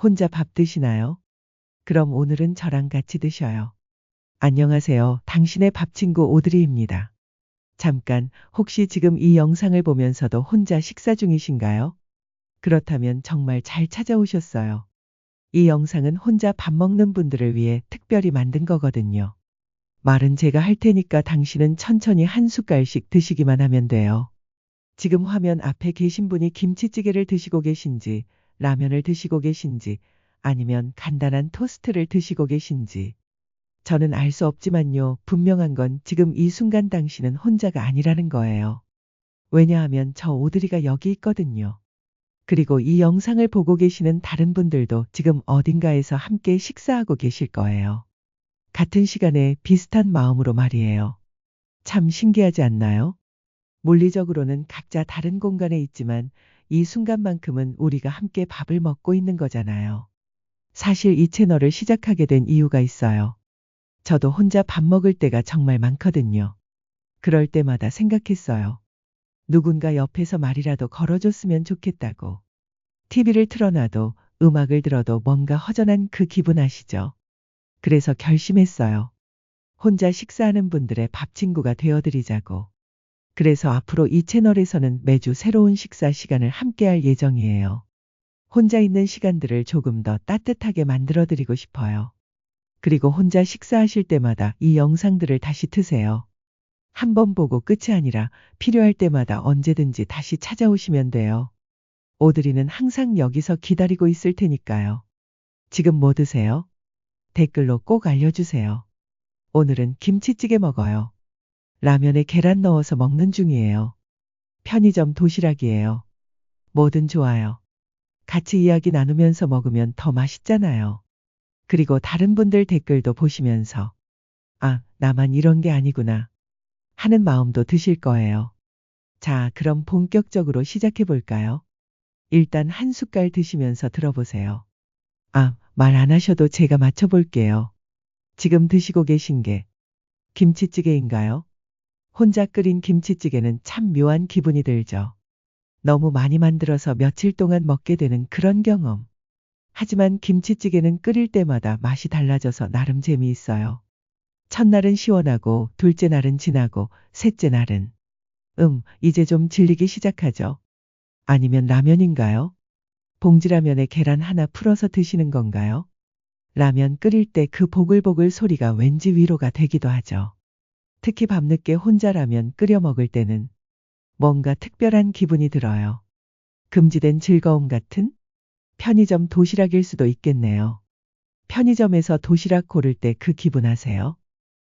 혼자 밥 드시나요? 그럼 오늘은 저랑 같이 드셔요. 안녕하세요. 당신의 밥 친구 오드리입니다. 잠깐, 혹시 지금 이 영상을 보면서도 혼자 식사 중이신가요? 그렇다면 정말 잘 찾아오셨어요. 이 영상은 혼자 밥 먹는 분들을 위해 특별히 만든 거거든요. 말은 제가 할 테니까 당신은 천천히 한 숟갈씩 드시기만 하면 돼요. 지금 화면 앞에 계신 분이 김치찌개를 드시고 계신지, 라면을 드시고 계신지, 아니면 간단한 토스트를 드시고 계신지. 저는 알 수 없지만요. 분명한 건 지금 이 순간 당신은 혼자가 아니라는 거예요. 왜냐하면 저 오드리가 여기 있거든요. 그리고 이 영상을 보고 계시는 다른 분들도 지금 어딘가에서 함께 식사하고 계실 거예요. 같은 시간에 비슷한 마음으로 말이에요. 참 신기하지 않나요? 물리적으로는 각자 다른 공간에 있지만 이 순간만큼은 우리가 함께 밥을 먹고 있는 거잖아요. 사실 이 채널을 시작하게 된 이유가 있어요. 저도 혼자 밥 먹을 때가 정말 많거든요. 그럴 때마다 생각했어요. 누군가 옆에서 말이라도 걸어줬으면 좋겠다고. TV를 틀어놔도 음악을 들어도 뭔가 허전한 그 기분 아시죠? 그래서 결심했어요. 혼자 식사하는 분들의 밥 친구가 되어드리자고. 그래서 앞으로 이 채널에서는 매주 새로운 식사 시간을 함께할 예정이에요. 혼자 있는 시간들을 조금 더 따뜻하게 만들어드리고 싶어요. 그리고 혼자 식사하실 때마다 이 영상들을 다시 트세요. 한 번 보고 끝이 아니라 필요할 때마다 언제든지 다시 찾아오시면 돼요. 오드리는 항상 여기서 기다리고 있을 테니까요. 지금 뭐 드세요? 댓글로 꼭 알려주세요. 오늘은 김치찌개 먹어요. 라면에 계란 넣어서 먹는 중이에요. 편의점 도시락이에요. 뭐든 좋아요. 같이 이야기 나누면서 먹으면 더 맛있잖아요. 그리고 다른 분들 댓글도 보시면서 아, 나만 이런 게 아니구나 하는 마음도 드실 거예요. 자, 그럼 본격적으로 시작해 볼까요? 일단 한 숟갈 드시면서 들어보세요. 아, 말 안 하셔도 제가 맞춰볼게요. 지금 드시고 계신 게 김치찌개인가요? 혼자 끓인 김치찌개는 참 묘한 기분이 들죠. 너무 많이 만들어서 며칠 동안 먹게 되는 그런 경험. 하지만 김치찌개는 끓일 때마다 맛이 달라져서 나름 재미있어요. 첫날은 시원하고 둘째 날은 진하고 셋째 날은 이제 좀 질리기 시작하죠. 아니면 라면인가요? 봉지라면에 계란 하나 풀어서 드시는 건가요? 라면 끓일 때 그 보글보글 소리가 왠지 위로가 되기도 하죠. 특히 밤늦게 혼자 라면 끓여 먹을 때는 뭔가 특별한 기분이 들어요. 금지된 즐거움 같은? 편의점 도시락일 수도 있겠네요. 편의점에서 도시락 고를 때 그 기분 아세요?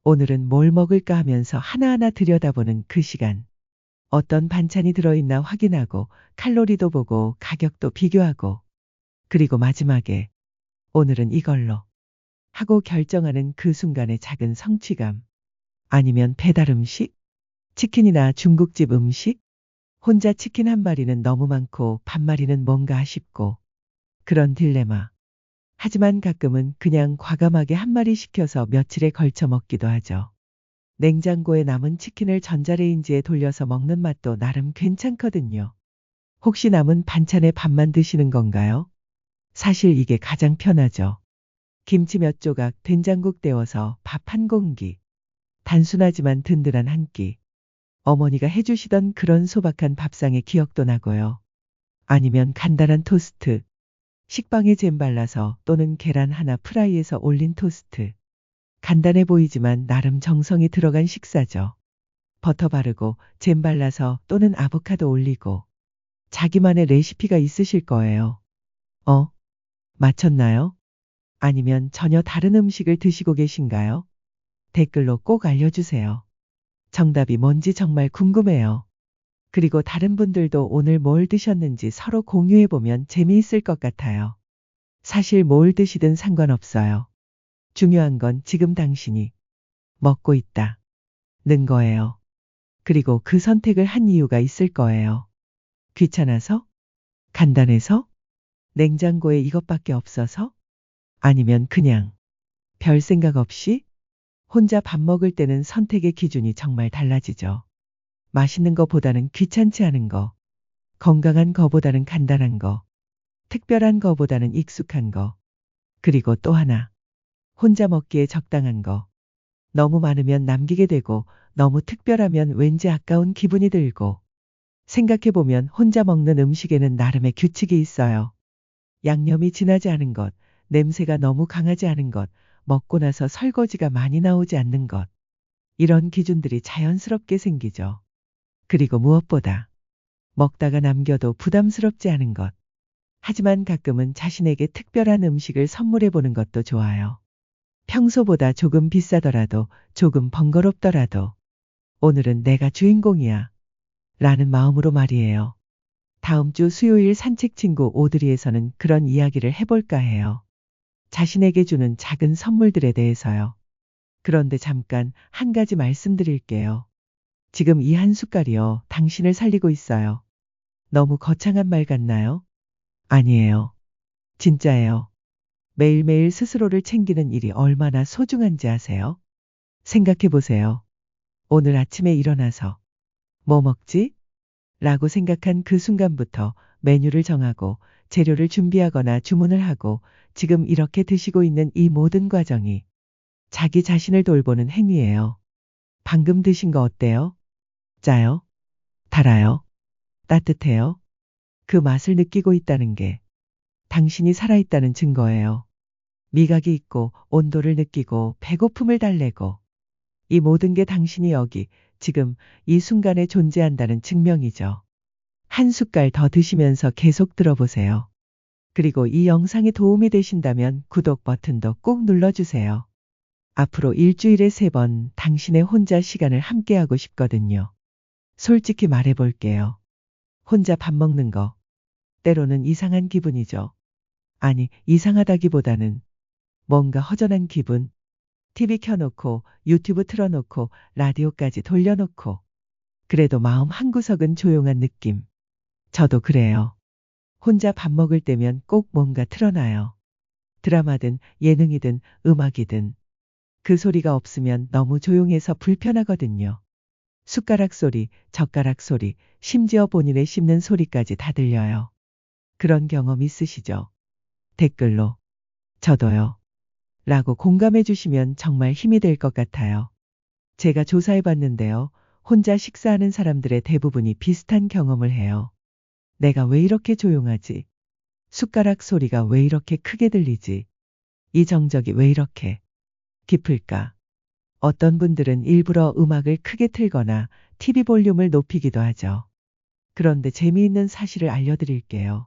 오늘은 뭘 먹을까 하면서 하나하나 들여다보는 그 시간. 어떤 반찬이 들어있나 확인하고 칼로리도 보고 가격도 비교하고 그리고 마지막에 오늘은 이걸로 하고 결정하는 그 순간의 작은 성취감. 아니면 배달 음식? 치킨이나 중국집 음식? 혼자 치킨 한 마리는 너무 많고 반 마리는 뭔가 아쉽고 그런 딜레마. 하지만 가끔은 그냥 과감하게 한 마리 시켜서 며칠에 걸쳐 먹기도 하죠. 냉장고에 남은 치킨을 전자레인지에 돌려서 먹는 맛도 나름 괜찮거든요. 혹시 남은 반찬에 밥만 드시는 건가요? 사실 이게 가장 편하죠. 김치 몇 조각, 된장국 데워서 밥 한 공기. 단순하지만 든든한 한 끼. 어머니가 해주시던 그런 소박한 밥상의 기억도 나고요. 아니면 간단한 토스트. 식빵에 잼 발라서 또는 계란 하나 프라이에서 올린 토스트. 간단해 보이지만 나름 정성이 들어간 식사죠. 버터 바르고 잼 발라서 또는 아보카도 올리고. 자기만의 레시피가 있으실 거예요. 맞췄나요? 아니면 전혀 다른 음식을 드시고 계신가요? 댓글로 꼭 알려주세요. 정답이 뭔지 정말 궁금해요. 그리고 다른 분들도 오늘 뭘 드셨는지 서로 공유해보면 재미있을 것 같아요. 사실 뭘 드시든 상관없어요. 중요한 건 지금 당신이 먹고 있다. 는 거예요. 그리고 그 선택을 한 이유가 있을 거예요. 귀찮아서? 간단해서? 냉장고에 이것밖에 없어서? 아니면 그냥 별 생각 없이? 혼자 밥 먹을 때는 선택의 기준이 정말 달라지죠. 맛있는 거보다는 귀찮지 않은 거, 건강한 거보다는 간단한 거, 특별한 거보다는 익숙한 거. 그리고 또 하나. 혼자 먹기에 적당한 거. 너무 많으면 남기게 되고 너무 특별하면 왠지 아까운 기분이 들고. 생각해보면 혼자 먹는 음식에는 나름의 규칙이 있어요. 양념이 진하지 않은 것, 냄새가 너무 강하지 않은 것, 먹고 나서 설거지가 많이 나오지 않는 것. 이런 기준들이 자연스럽게 생기죠. 그리고 무엇보다 먹다가 남겨도 부담스럽지 않은 것. 하지만 가끔은 자신에게 특별한 음식을 선물해 보는 것도 좋아요. 평소보다 조금 비싸더라도, 조금 번거롭더라도, 오늘은 내가 주인공이야. 라는 마음으로 말이에요. 다음 주 수요일 산책 친구 오드리에서는 그런 이야기를 해볼까 해요. 자신에게 주는 작은 선물들에 대해서요. 그런데 잠깐 한 가지 말씀드릴게요. 지금 이 한 숟갈이요, 당신을 살리고 있어요. 너무 거창한 말 같나요? 아니에요. 진짜예요. 매일매일 스스로를 챙기는 일이 얼마나 소중한지 아세요? 생각해 보세요. 오늘 아침에 일어나서 뭐 먹지? 라고 생각한 그 순간부터 메뉴를 정하고 재료를 준비하거나 주문을 하고 지금 이렇게 드시고 있는 이 모든 과정이 자기 자신을 돌보는 행위예요. 방금 드신 거 어때요? 짜요? 달아요? 따뜻해요? 그 맛을 느끼고 있다는 게 당신이 살아있다는 증거예요. 미각이 있고 온도를 느끼고 배고픔을 달래고 이 모든 게 당신이 여기 지금 이 순간에 존재한다는 증명이죠. 한 숟갈 더 드시면서 계속 들어보세요. 그리고 이 영상이 도움이 되신다면 구독 버튼도 꼭 눌러주세요. 앞으로 일주일에 3번 당신의 혼자 시간을 함께하고 싶거든요. 솔직히 말해볼게요. 혼자 밥 먹는 거. 때로는 이상한 기분이죠. 아니, 이상하다기보다는 뭔가 허전한 기분. TV 켜놓고 유튜브 틀어놓고 라디오까지 돌려놓고 그래도 마음 한구석은 조용한 느낌. 저도 그래요. 혼자 밥 먹을 때면 꼭 뭔가 틀어놔요. 드라마든 예능이든 음악이든 그 소리가 없으면 너무 조용해서 불편하거든요. 숟가락 소리, 젓가락 소리, 심지어 본인의 씹는 소리까지 다 들려요. 그런 경험 있으시죠? 댓글로 저도요. 라고 공감해 주시면 정말 힘이 될 것 같아요. 제가 조사해 봤는데요. 혼자 식사하는 사람들의 대부분이 비슷한 경험을 해요. 내가 왜 이렇게 조용하지? 숟가락 소리가 왜 이렇게 크게 들리지? 이 정적이 왜 이렇게 깊을까? 어떤 분들은 일부러 음악을 크게 틀거나 TV 볼륨을 높이기도 하죠. 그런데 재미있는 사실을 알려드릴게요.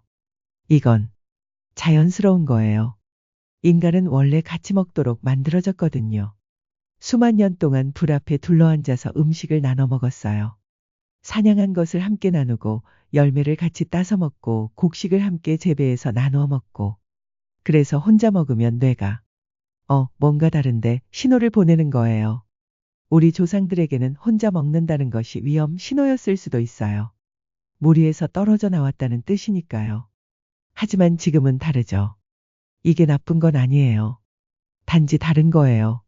이건 자연스러운 거예요. 인간은 원래 같이 먹도록 만들어졌거든요. 수만 년 동안 불 앞에 둘러앉아서 음식을 나눠 먹었어요. 사냥한 것을 함께 나누고 열매를 같이 따서 먹고 곡식을 함께 재배해서 나누어 먹고 그래서 혼자 먹으면 뇌가 뭔가 다른데 신호를 보내는 거예요. 우리 조상들에게는 혼자 먹는다는 것이 위험 신호였을 수도 있어요. 무리에서 떨어져 나왔다는 뜻이니까요. 하지만 지금은 다르죠. 이게 나쁜 건 아니에요. 단지 다른 거예요.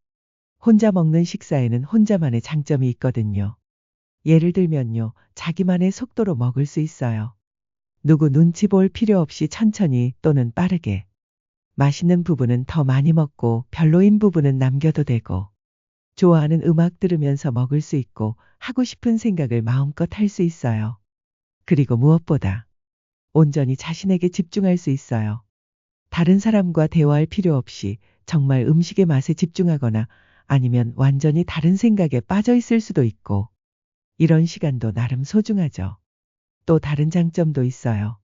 혼자 먹는 식사에는 혼자만의 장점이 있거든요. 예를 들면요, 자기만의 속도로 먹을 수 있어요. 누구 눈치 볼 필요 없이 천천히 또는 빠르게. 맛있는 부분은 더 많이 먹고 별로인 부분은 남겨도 되고. 좋아하는 음악 들으면서 먹을 수 있고 하고 싶은 생각을 마음껏 할 수 있어요. 그리고 무엇보다 온전히 자신에게 집중할 수 있어요. 다른 사람과 대화할 필요 없이 정말 음식의 맛에 집중하거나 아니면 완전히 다른 생각에 빠져 있을 수도 있고 이런 시간도 나름 소중하죠. 또 다른 장점도 있어요.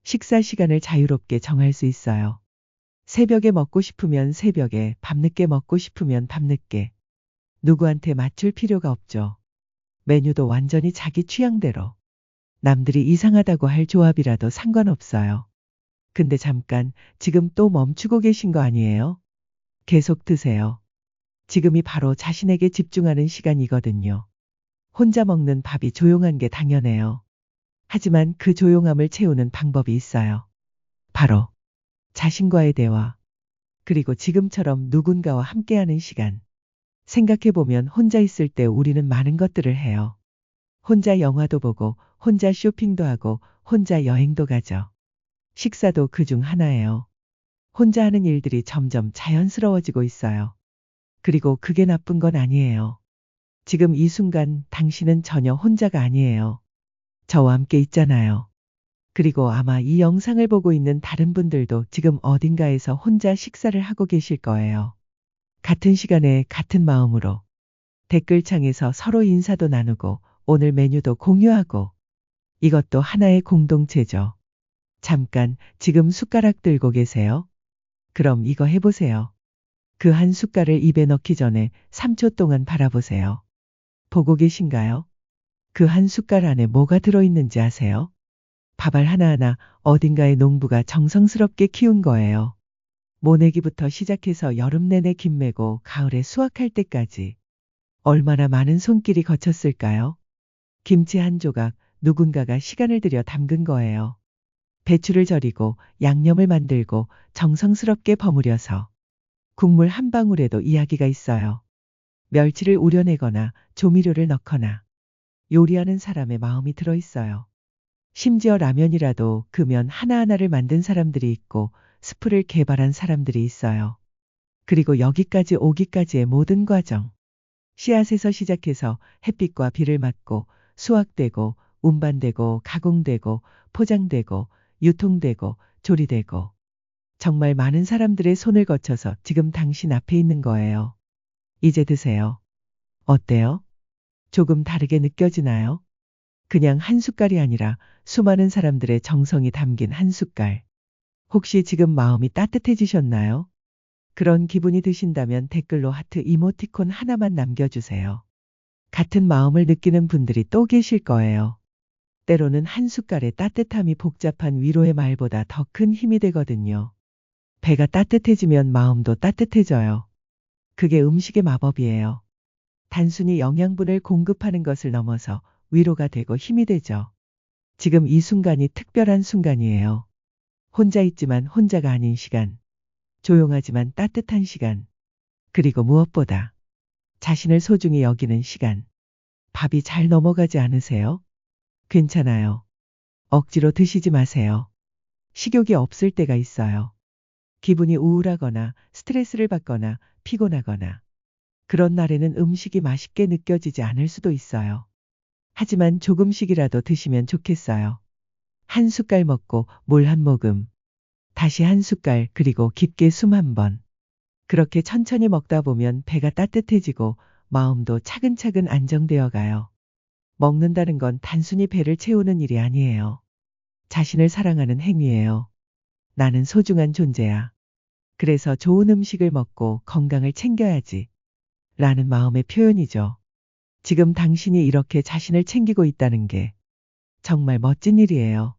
식사 시간을 자유롭게 정할 수 있어요. 새벽에 먹고 싶으면 새벽에, 밤늦게 먹고 싶으면 밤늦게. 누구한테 맞출 필요가 없죠. 메뉴도 완전히 자기 취향대로. 남들이 이상하다고 할 조합이라도 상관없어요. 근데 잠깐, 지금 또 멈추고 계신 거 아니에요? 계속 드세요. 지금이 바로 자신에게 집중하는 시간이거든요. 혼자 먹는 밥이 조용한 게 당연해요. 하지만 그 조용함을 채우는 방법이 있어요. 바로 자신과의 대화. 그리고 지금처럼 누군가와 함께하는 시간. 생각해보면 혼자 있을 때 우리는 많은 것들을 해요. 혼자 영화도 보고, 혼자 쇼핑도 하고, 혼자 여행도 가죠. 식사도 그중 하나예요. 혼자 하는 일들이 점점 자연스러워지고 있어요. 그리고 그게 나쁜 건 아니에요. 지금 이 순간 당신은 전혀 혼자가 아니에요. 저와 함께 있잖아요. 그리고 아마 이 영상을 보고 있는 다른 분들도 지금 어딘가에서 혼자 식사를 하고 계실 거예요. 같은 시간에 같은 마음으로 댓글창에서 서로 인사도 나누고 오늘 메뉴도 공유하고 이것도 하나의 공동체죠. 잠깐 지금 숟가락 들고 계세요? 그럼 이거 해보세요. 그 한 숟갈을 입에 넣기 전에 3초 동안 바라보세요. 보고 계신가요? 그 한 숟갈 안에 뭐가 들어있는지 아세요? 밥알 하나하나 어딘가에 농부가 정성스럽게 키운 거예요. 모내기부터 시작해서 여름 내내 김 매고 가을에 수확할 때까지 얼마나 많은 손길이 거쳤을까요? 김치 한 조각 누군가가 시간을 들여 담근 거예요. 배추를 절이고 양념을 만들고 정성스럽게 버무려서 국물 한 방울에도 이야기가 있어요. 멸치를 우려내거나 조미료를 넣거나 요리하는 사람의 마음이 들어있어요. 심지어 라면이라도 그 면 하나하나를 만든 사람들이 있고 스프를 개발한 사람들이 있어요. 그리고 여기까지 오기까지의 모든 과정. 씨앗에서 시작해서 햇빛과 비를 맞고 수확되고 운반되고 가공되고 포장되고 유통되고 조리되고 정말 많은 사람들의 손을 거쳐서 지금 당신 앞에 있는 거예요. 이제 드세요. 어때요? 조금 다르게 느껴지나요? 그냥 한 숟갈이 아니라 수많은 사람들의 정성이 담긴 한 숟갈. 혹시 지금 마음이 따뜻해지셨나요? 그런 기분이 드신다면 댓글로 하트 이모티콘 하나만 남겨주세요. 같은 마음을 느끼는 분들이 또 계실 거예요. 때로는 한 숟갈의 따뜻함이 복잡한 위로의 말보다 더 큰 힘이 되거든요. 배가 따뜻해지면 마음도 따뜻해져요. 그게 음식의 마법이에요. 단순히 영양분을 공급하는 것을 넘어서 위로가 되고 힘이 되죠. 지금 이 순간이 특별한 순간이에요. 혼자 있지만 혼자가 아닌 시간. 조용하지만 따뜻한 시간. 그리고 무엇보다 자신을 소중히 여기는 시간. 밥이 잘 넘어가지 않으세요? 괜찮아요. 억지로 드시지 마세요. 식욕이 없을 때가 있어요. 기분이 우울하거나 스트레스를 받거나 피곤하거나 그런 날에는 음식이 맛있게 느껴지지 않을 수도 있어요. 하지만 조금씩이라도 드시면 좋겠어요. 한 숟갈 먹고 물 한 모금. 다시 한 숟갈 그리고 깊게 숨 한 번. 그렇게 천천히 먹다 보면 배가 따뜻해지고 마음도 차근차근 안정되어 가요. 먹는다는 건 단순히 배를 채우는 일이 아니에요. 자신을 사랑하는 행위예요. 나는 소중한 존재야. 그래서 좋은 음식을 먹고 건강을 챙겨야지. 라는 마음의 표현이죠. 지금 당신이 이렇게 자신을 챙기고 있다는 게 정말 멋진 일이에요.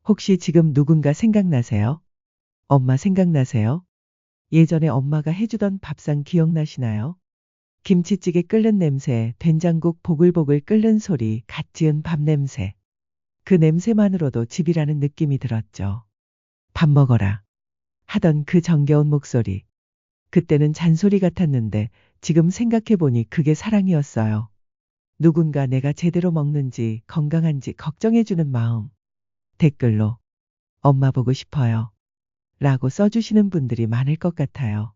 혹시 지금 누군가 생각나세요? 엄마 생각나세요? 예전에 엄마가 해주던 밥상 기억나시나요? 김치찌개 끓는 냄새, 된장국 보글보글 끓는 소리, 갓 지은 밥 냄새. 그 냄새만으로도 집이라는 느낌이 들었죠. 밥 먹어라. 하던 그 정겨운 목소리. 그때는 잔소리 같았는데 지금 생각해보니 그게 사랑이었어요. 누군가 내가 제대로 먹는지 건강한지 걱정해주는 마음. 댓글로 엄마 보고 싶어요. 라고 써주시는 분들이 많을 것 같아요.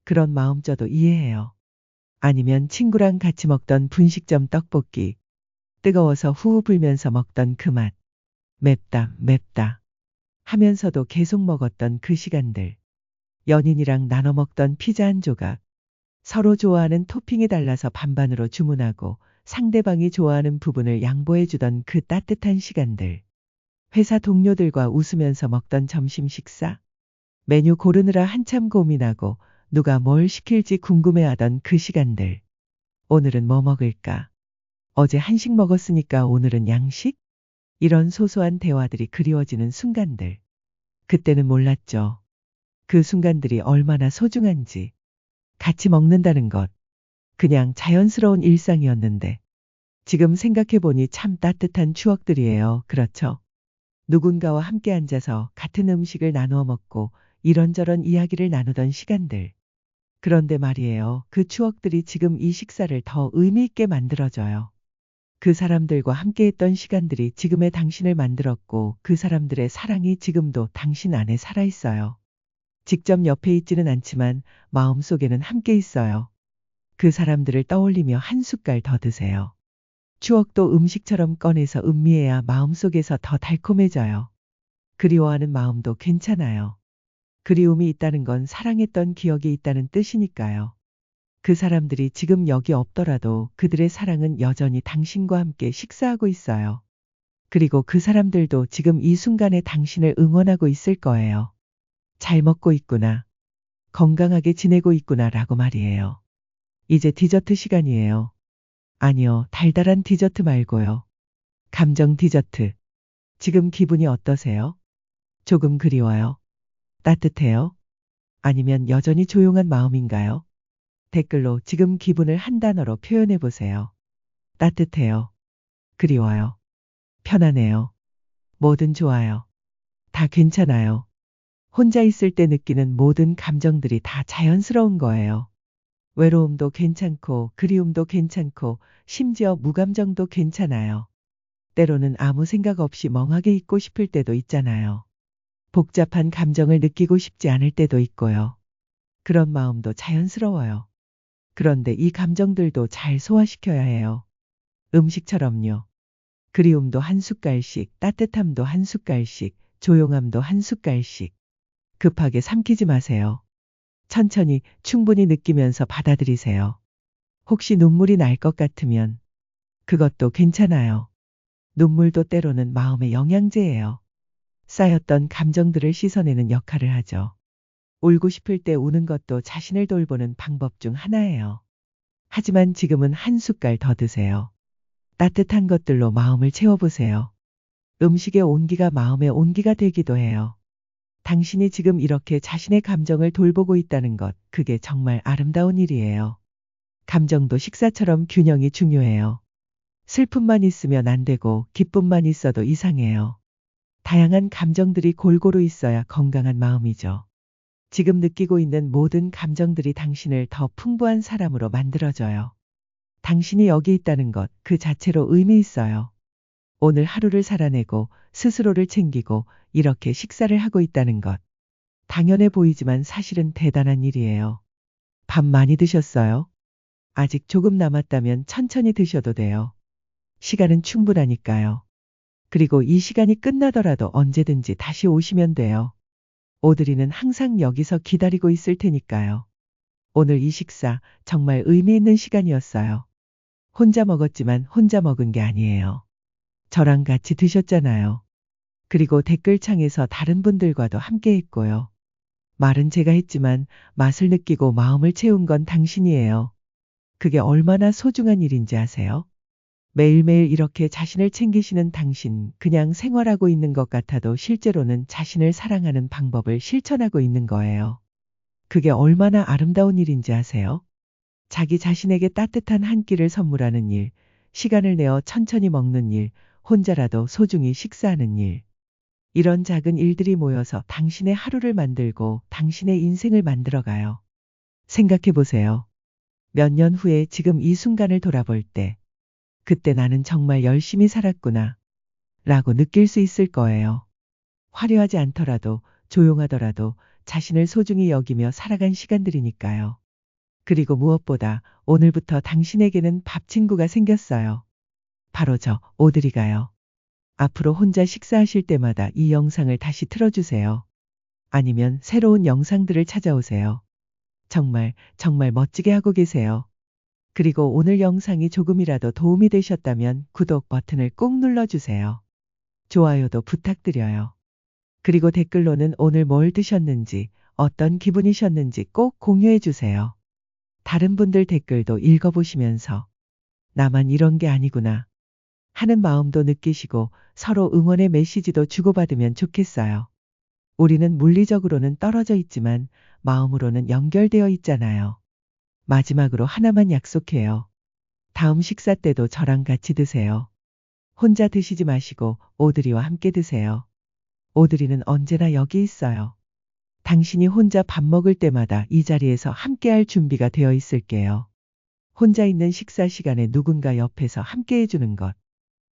그런 마음 저도 이해해요. 아니면 친구랑 같이 먹던 분식점 떡볶이. 뜨거워서 후후 불면서 먹던 그 맛. 맵다, 맵다. 하면서도 계속 먹었던 그 시간들. 연인이랑 나눠 먹던 피자 한 조각. 서로 좋아하는 토핑이 달라서 반반으로 주문하고 상대방이 좋아하는 부분을 양보해주던 그 따뜻한 시간들. 회사 동료들과 웃으면서 먹던 점심 식사. 메뉴 고르느라 한참 고민하고 누가 뭘 시킬지 궁금해하던 그 시간들. 오늘은 뭐 먹을까? 어제 한식 먹었으니까 오늘은 양식? 이런 소소한 대화들이 그리워지는 순간들. 그때는 몰랐죠. 그 순간들이 얼마나 소중한지. 같이 먹는다는 것. 그냥 자연스러운 일상이었는데. 지금 생각해보니 참 따뜻한 추억들이에요. 그렇죠? 누군가와 함께 앉아서 같은 음식을 나누어 먹고 이런저런 이야기를 나누던 시간들. 그런데 말이에요. 그 추억들이 지금 이 식사를 더 의미 있게 만들어줘요. 그 사람들과 함께했던 시간들이 지금의 당신을 만들었고 그 사람들의 사랑이 지금도 당신 안에 살아있어요. 직접 옆에 있지는 않지만 마음속에는 함께 있어요. 그 사람들을 떠올리며 한 숟갈 더 드세요. 추억도 음식처럼 꺼내서 음미해야 마음속에서 더 달콤해져요. 그리워하는 마음도 괜찮아요. 그리움이 있다는 건 사랑했던 기억이 있다는 뜻이니까요. 그 사람들이 지금 여기 없더라도 그들의 사랑은 여전히 당신과 함께 식사하고 있어요. 그리고 그 사람들도 지금 이 순간에 당신을 응원하고 있을 거예요. 잘 먹고 있구나. 건강하게 지내고 있구나 라고 말이에요. 이제 디저트 시간이에요. 아니요, 달달한 디저트 말고요. 감정 디저트. 지금 기분이 어떠세요? 조금 그리워요? 따뜻해요? 아니면 여전히 조용한 마음인가요? 댓글로 지금 기분을 한 단어로 표현해 보세요. 따뜻해요. 그리워요. 편안해요. 뭐든 좋아요. 다 괜찮아요. 혼자 있을 때 느끼는 모든 감정들이 다 자연스러운 거예요. 외로움도 괜찮고 그리움도 괜찮고 심지어 무감정도 괜찮아요. 때로는 아무 생각 없이 멍하게 있고 싶을 때도 있잖아요. 복잡한 감정을 느끼고 싶지 않을 때도 있고요. 그런 마음도 자연스러워요. 그런데 이 감정들도 잘 소화시켜야 해요. 음식처럼요. 그리움도 한 숟갈씩, 따뜻함도 한 숟갈씩, 조용함도 한 숟갈씩. 급하게 삼키지 마세요. 천천히 충분히 느끼면서 받아들이세요. 혹시 눈물이 날 것 같으면 그것도 괜찮아요. 눈물도 때로는 마음의 영양제예요. 쌓였던 감정들을 씻어내는 역할을 하죠. 울고 싶을 때 우는 것도 자신을 돌보는 방법 중 하나예요. 하지만 지금은 한 숟갈 더 드세요. 따뜻한 것들로 마음을 채워보세요. 음식의 온기가 마음의 온기가 되기도 해요. 당신이 지금 이렇게 자신의 감정을 돌보고 있다는 것, 그게 정말 아름다운 일이에요. 감정도 식사처럼 균형이 중요해요. 슬픔만 있으면 안 되고 기쁨만 있어도 이상해요. 다양한 감정들이 골고루 있어야 건강한 마음이죠. 지금 느끼고 있는 모든 감정들이 당신을 더 풍부한 사람으로 만들어줘요. 당신이 여기 있다는 것 그 자체로 의미 있어요. 오늘 하루를 살아내고 스스로를 챙기고 이렇게 식사를 하고 있다는 것. 당연해 보이지만 사실은 대단한 일이에요. 밥 많이 드셨어요? 아직 조금 남았다면 천천히 드셔도 돼요. 시간은 충분하니까요. 그리고 이 시간이 끝나더라도 언제든지 다시 오시면 돼요. 오드리는 항상 여기서 기다리고 있을 테니까요. 오늘 이 식사 정말 의미 있는 시간이었어요. 혼자 먹었지만 혼자 먹은 게 아니에요. 저랑 같이 드셨잖아요. 그리고 댓글창에서 다른 분들과도 함께 했고요. 말은 제가 했지만 맛을 느끼고 마음을 채운 건 당신이에요. 그게 얼마나 소중한 일인지 아세요? 매일매일 이렇게 자신을 챙기시는 당신, 그냥 생활하고 있는 것 같아도 실제로는 자신을 사랑하는 방법을 실천하고 있는 거예요. 그게 얼마나 아름다운 일인지 아세요? 자기 자신에게 따뜻한 한 끼를 선물하는 일, 시간을 내어 천천히 먹는 일, 혼자라도 소중히 식사하는 일. 이런 작은 일들이 모여서 당신의 하루를 만들고 당신의 인생을 만들어가요. 생각해 보세요. 몇 년 후에 지금 이 순간을 돌아볼 때, 그때 나는 정말 열심히 살았구나, 라고 느낄 수 있을 거예요. 화려하지 않더라도, 조용하더라도 자신을 소중히 여기며 살아간 시간들이니까요. 그리고 무엇보다 오늘부터 당신에게는 밥 친구가 생겼어요. 바로 저 오드리가요. 앞으로 혼자 식사하실 때마다 이 영상을 다시 틀어주세요. 아니면 새로운 영상들을 찾아오세요. 정말 멋지게 하고 계세요. 그리고 오늘 영상이 조금이라도 도움이 되셨다면 구독 버튼을 꼭 눌러주세요. 좋아요도 부탁드려요. 그리고 댓글로는 오늘 뭘 드셨는지, 어떤 기분이셨는지 꼭 공유해 주세요. 다른 분들 댓글도 읽어보시면서 나만 이런 게 아니구나 하는 마음도 느끼시고 서로 응원의 메시지도 주고받으면 좋겠어요. 우리는 물리적으로는 떨어져 있지만 마음으로는 연결되어 있잖아요. 마지막으로 하나만 약속해요. 다음 식사 때도 저랑 같이 드세요. 혼자 드시지 마시고 오드리와 함께 드세요. 오드리는 언제나 여기 있어요. 당신이 혼자 밥 먹을 때마다 이 자리에서 함께할 준비가 되어 있을게요. 혼자 있는 식사 시간에 누군가 옆에서 함께 해주는 것.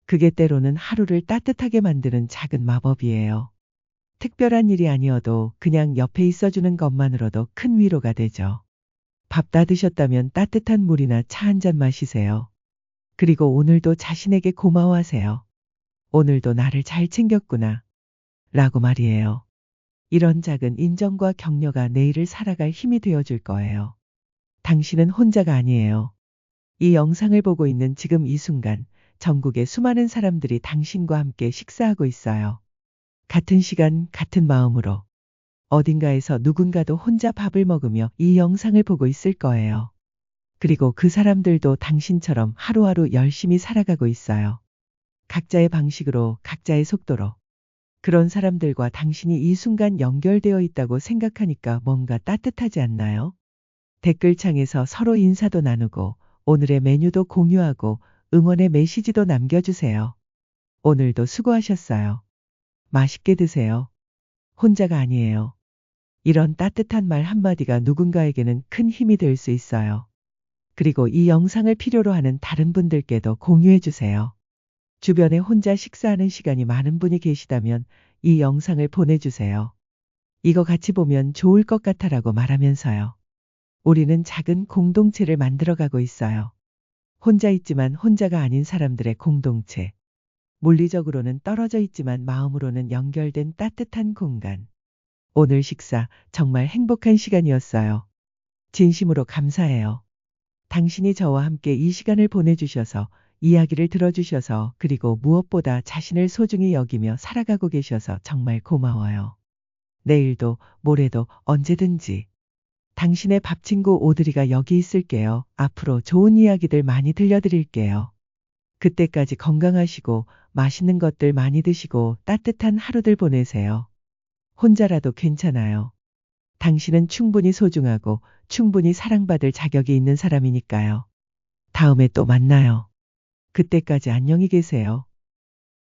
그게 때로는 하루를 따뜻하게 만드는 작은 마법이에요. 특별한 일이 아니어도 그냥 옆에 있어주는 것만으로도 큰 위로가 되죠. 밥 다 드셨다면 따뜻한 물이나 차 한 잔 마시세요. 그리고 오늘도 자신에게 고마워하세요. 오늘도 나를 잘 챙겼구나. 라고 말이에요. 이런 작은 인정과 격려가 내일을 살아갈 힘이 되어줄 거예요. 당신은 혼자가 아니에요. 이 영상을 보고 있는 지금 이 순간, 전국의 수많은 사람들이 당신과 함께 식사하고 있어요. 같은 시간, 같은 마음으로. 어딘가에서 누군가도 혼자 밥을 먹으며 이 영상을 보고 있을 거예요. 그리고 그 사람들도 당신처럼 하루하루 열심히 살아가고 있어요. 각자의 방식으로, 각자의 속도로. 그런 사람들과 당신이 이 순간 연결되어 있다고 생각하니까 뭔가 따뜻하지 않나요? 댓글창에서 서로 인사도 나누고, 오늘의 메뉴도 공유하고, 응원의 메시지도 남겨주세요. 오늘도 수고하셨어요. 맛있게 드세요. 혼자가 아니에요. 이런 따뜻한 말 한마디가 누군가에게는 큰 힘이 될 수 있어요. 그리고 이 영상을 필요로 하는 다른 분들께도 공유해 주세요. 주변에 혼자 식사하는 시간이 많은 분이 계시다면 이 영상을 보내주세요. 이거 같이 보면 좋을 것 같아라고 말하면서요. 우리는 작은 공동체를 만들어가고 있어요. 혼자 있지만 혼자가 아닌 사람들의 공동체. 물리적으로는 떨어져 있지만 마음으로는 연결된 따뜻한 공간. 오늘 식사 정말 행복한 시간이었어요. 진심으로 감사해요. 당신이 저와 함께 이 시간을 보내주셔서, 이야기를 들어주셔서, 그리고 무엇보다 자신을 소중히 여기며 살아가고 계셔서 정말 고마워요. 내일도, 모레도, 언제든지. 당신의 밥 친구 오드리가 여기 있을게요. 앞으로 좋은 이야기들 많이 들려드릴게요. 그때까지 건강하시고, 맛있는 것들 많이 드시고, 따뜻한 하루들 보내세요. 혼자라도 괜찮아요. 당신은 충분히 소중하고 충분히 사랑받을 자격이 있는 사람이니까요. 다음에 또 만나요. 그때까지 안녕히 계세요.